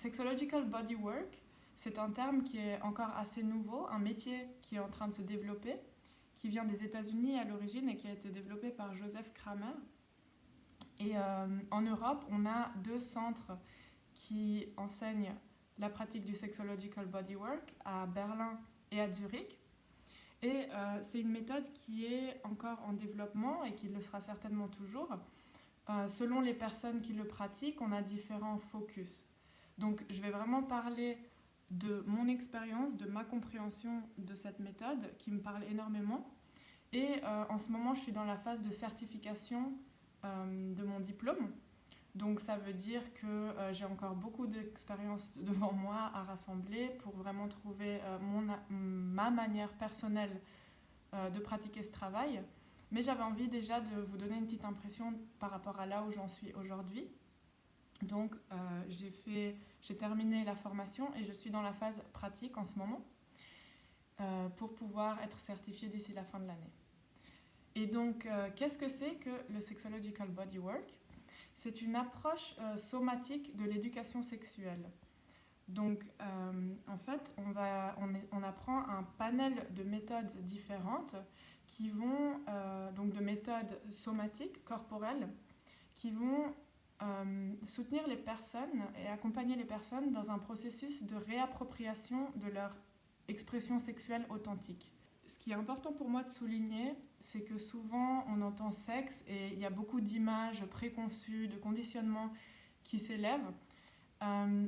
Sexological Bodywork, c'est un terme qui est encore assez nouveau, un métier qui est en train de se développer, qui vient des États-Unis à l'origine et qui a été développé par Joseph Kramer. Et en Europe, on a 2 centres qui enseignent la pratique du Sexological Bodywork à Berlin et à Zurich. Et c'est une méthode qui est encore en développement et qui le sera certainement toujours. Selon les personnes qui le pratiquent, on a différents focus. Donc je vais vraiment parler de mon expérience, de ma compréhension de cette méthode qui me parle énormément. Et en ce moment, je suis dans la phase de certification de mon diplôme. Donc ça veut dire que j'ai encore beaucoup d'expérience devant moi à rassembler pour vraiment trouver ma manière personnelle de pratiquer ce travail. Mais j'avais envie déjà de vous donner une petite impression par rapport à là où j'en suis aujourd'hui. Donc j'ai terminé la formation et je suis dans la phase pratique en ce moment pour pouvoir être certifiée d'ici la fin de l'année. Et donc qu'est-ce que c'est que le Sexological Bodywork ? C'est une approche somatique de l'éducation sexuelle. Donc, en fait, on apprend un panel de méthodes différentes qui vont, donc de méthodes somatiques, corporelles, qui vont soutenir les personnes et accompagner les personnes dans un processus de réappropriation de leur expression sexuelle authentique. Ce qui est important pour moi de souligner, c'est que souvent on entend sexe et il y a beaucoup d'images préconçues, de conditionnements qui s'élèvent.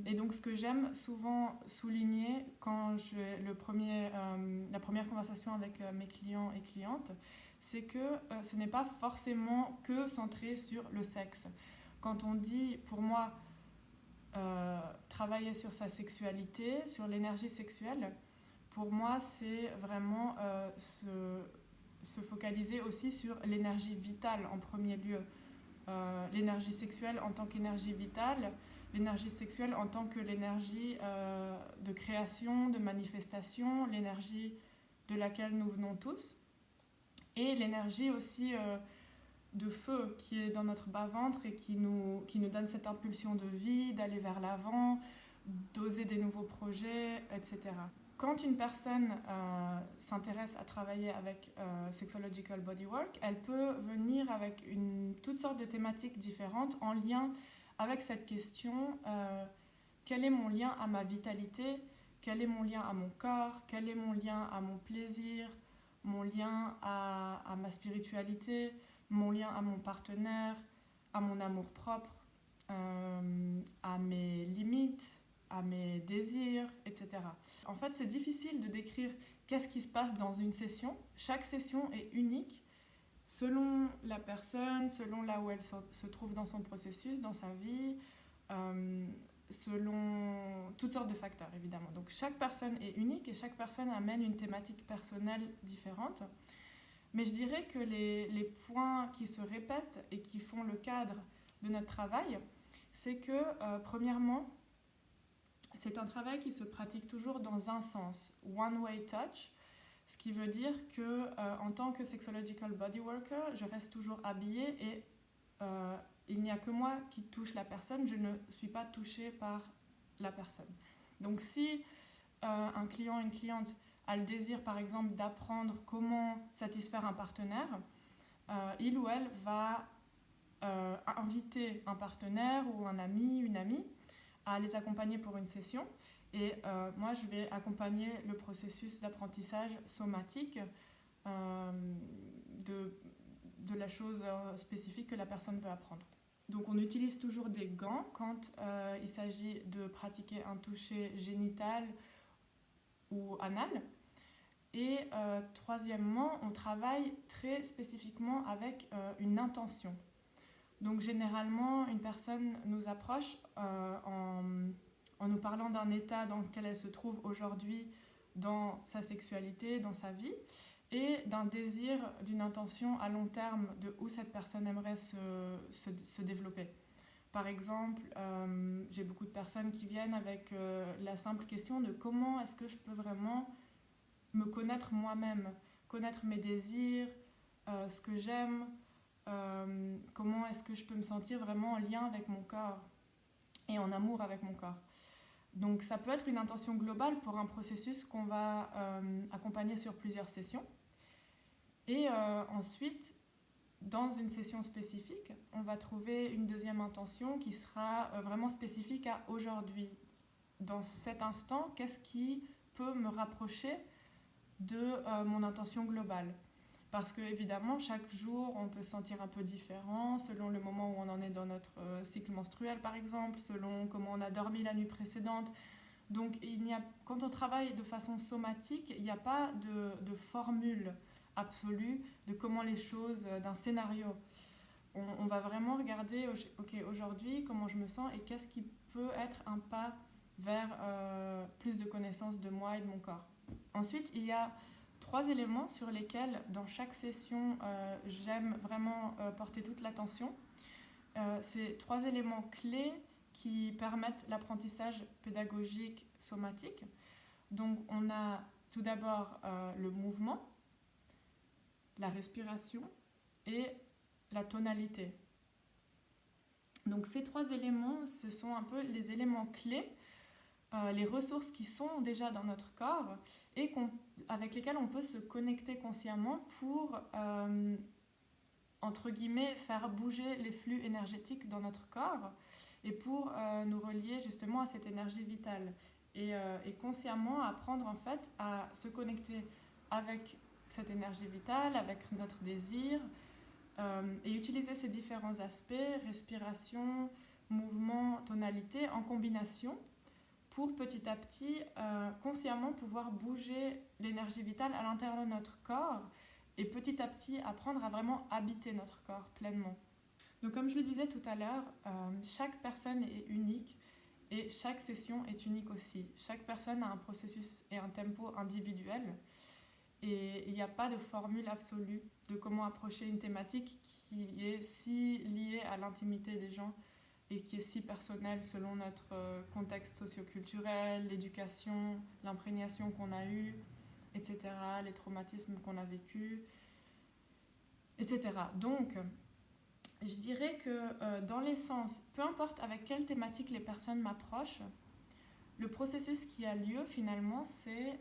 Et donc ce que j'aime souvent souligner quand j'ai la première conversation avec mes clients et clientes, c'est que ce n'est pas forcément que centré sur le sexe. Quand on dit, pour moi, travailler sur sa sexualité, sur l'énergie sexuelle, pour moi, c'est vraiment se focaliser aussi sur l'énergie vitale en premier lieu. L'énergie sexuelle en tant qu'énergie vitale, l'énergie sexuelle en tant que l'énergie de création, de manifestation, l'énergie de laquelle nous venons tous, et l'énergie aussi de feu qui est dans notre bas-ventre et qui nous donne cette impulsion de vie, d'aller vers l'avant, d'oser des nouveaux projets, etc. Quand une personne s'intéresse à travailler avec Sexological Bodywork, elle peut venir avec toutes sortes de thématiques différentes en lien avec cette question quel est mon lien à ma vitalité, quel est mon lien à mon corps, quel est mon lien à mon plaisir, mon lien à ma spiritualité, mon lien à mon partenaire, à mon amour-propre, à mes limites, à mes désirs, etc. En fait, c'est difficile de décrire qu'est-ce qui se passe dans une session. Chaque session est unique selon la personne, selon là où elle se trouve dans son processus, dans sa vie, selon toutes sortes de facteurs, évidemment. Donc chaque personne est unique et chaque personne amène une thématique personnelle différente. Mais je dirais que les points qui se répètent et qui font le cadre de notre travail, c'est que, premièrement, c'est un travail qui se pratique toujours dans un sens, one-way touch, ce qui veut dire que en tant que sexological bodyworker, je reste toujours habillée et il n'y a que moi qui touche la personne, je ne suis pas touchée par la personne. Donc si un client, une cliente a le désir par exemple d'apprendre comment satisfaire un partenaire, il ou elle va inviter un partenaire ou un ami, une amie, à les accompagner pour une session. Et moi, je vais accompagner le processus d'apprentissage somatique de la chose spécifique que la personne veut apprendre. Donc on utilise toujours des gants quand il s'agit de pratiquer un toucher génital ou anal. Et troisièmement, on travaille très spécifiquement avec une intention. Donc généralement, une personne nous approche en nous parlant d'un état dans lequel elle se trouve aujourd'hui dans sa sexualité, dans sa vie, et d'un désir, d'une intention à long terme de où cette personne aimerait se développer. Par exemple, j'ai beaucoup de personnes qui viennent avec la simple question de comment est-ce que je peux vraiment me connaître moi-même, connaître mes désirs, ce que j'aime, comment est-ce que je peux me sentir vraiment en lien avec mon corps et en amour avec mon corps. Donc ça peut être une intention globale pour un processus qu'on va accompagner sur plusieurs sessions. Et ensuite, dans une session spécifique, on va trouver une deuxième intention qui sera vraiment spécifique à aujourd'hui. Dans cet instant, qu'est-ce qui peut me rapprocher de mon intention globale? Parce que évidemment, chaque jour, on peut se sentir un peu différent selon le moment où on en est dans notre cycle menstruel, par exemple, selon comment on a dormi la nuit précédente. Donc, quand on travaille de façon somatique, il n'y a pas de formule absolue de comment les choses, d'un scénario. On va vraiment regarder, ok, aujourd'hui, comment je me sens et qu'est-ce qui peut être un pas vers plus de connaissance de moi et de mon corps. Ensuite, il y a 3 éléments sur lesquels, dans chaque session, j'aime vraiment porter toute l'attention. C'est 3 éléments clés qui permettent l'apprentissage pédagogique somatique. Donc, on a tout d'abord le mouvement, la respiration et la tonalité. Donc, ces 3 éléments, ce sont un peu les éléments clés, les ressources qui sont déjà dans notre corps et avec lesquelles on peut se connecter consciemment pour, entre guillemets, faire bouger les flux énergétiques dans notre corps et pour nous relier justement à cette énergie vitale. Et consciemment apprendre en fait à se connecter avec cette énergie vitale, avec notre désir, et utiliser ces différents aspects, respiration, mouvement, tonalité, en combination, pour petit à petit, consciemment pouvoir bouger l'énergie vitale à l'intérieur de notre corps et petit à petit apprendre à vraiment habiter notre corps pleinement. Donc comme je le disais tout à l'heure, chaque personne est unique et chaque session est unique aussi. Chaque personne a un processus et un tempo individuel et il n'y a pas de formule absolue de comment approcher une thématique qui est si liée à l'intimité des gens et qui est si personnelle selon notre contexte socio-culturel, l'éducation, l'imprégnation qu'on a eue, etc., les traumatismes qu'on a vécus, etc. Donc, je dirais que dans l'essence, peu importe avec quelle thématique les personnes m'approchent, le processus qui a lieu finalement, c'est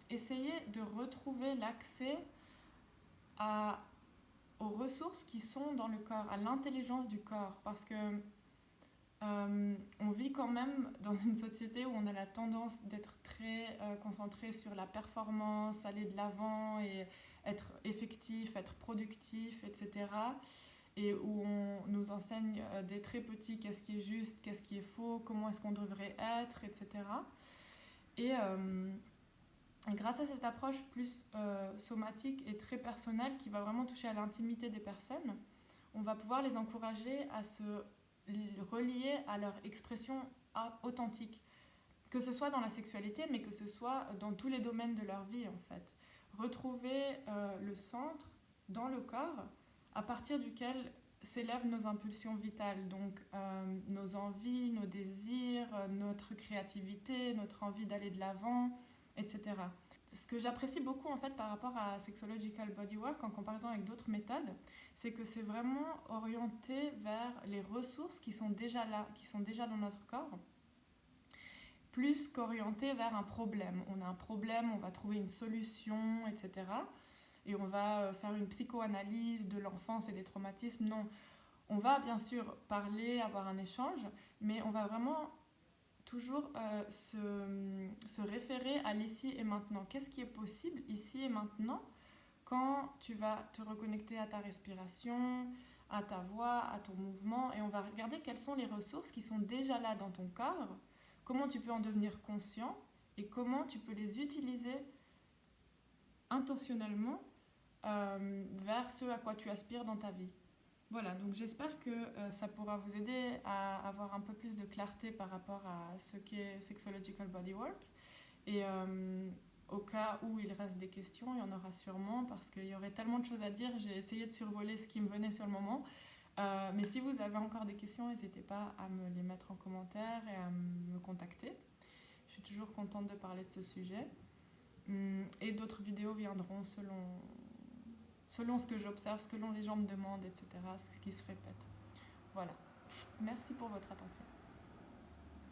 essayer de retrouver l'accès aux ressources qui sont dans le corps, à l'intelligence du corps, parce que on vit quand même dans une société où on a la tendance d'être très concentré sur la performance, aller de l'avant et être effectif, être productif, etc. Et où on nous enseigne dès très petits qu'est-ce qui est juste, qu'est-ce qui est faux, comment est-ce qu'on devrait être, etc. Et grâce à cette approche plus somatique et très personnelle qui va vraiment toucher à l'intimité des personnes, on va pouvoir les encourager à se relier à leur expression authentique, que ce soit dans la sexualité, mais que ce soit dans tous les domaines de leur vie en fait. Retrouver le centre dans le corps à partir duquel s'élèvent nos impulsions vitales, donc nos envies, nos désirs, notre créativité, notre envie d'aller de l'avant, etc. Ce que j'apprécie beaucoup en fait par rapport à Sexological Bodywork en comparaison avec d'autres méthodes, c'est que c'est vraiment orienté vers les ressources qui sont déjà là, qui sont déjà dans notre corps, plus qu'orienté vers un problème. On a un problème, on va trouver une solution, etc. Et on va faire une psychoanalyse de l'enfance et des traumatismes. Non, on va bien sûr parler, avoir un échange, mais on va vraiment toujours se référer à l'ici et maintenant. Qu'est-ce qui est possible ici et maintenant quand tu vas te reconnecter à ta respiration, à ta voix, à ton mouvement, et on va regarder quelles sont les ressources qui sont déjà là dans ton corps, comment tu peux en devenir conscient et comment tu peux les utiliser intentionnellement vers ce à quoi tu aspires dans ta vie. Voilà, donc j'espère que ça pourra vous aider à avoir un peu plus de clarté par rapport à ce qu'est Sexological Bodywork. Et au cas où il reste des questions, il y en aura sûrement, parce qu'il y aurait tellement de choses à dire. J'ai essayé de survoler ce qui me venait sur le moment. Mais si vous avez encore des questions, n'hésitez pas à me les mettre en commentaire et à me contacter. Je suis toujours contente de parler de ce sujet. Et d'autres vidéos viendront selon ce que j'observe, selon les gens me demandent, etc., ce qui se répète. Voilà. Merci pour votre attention.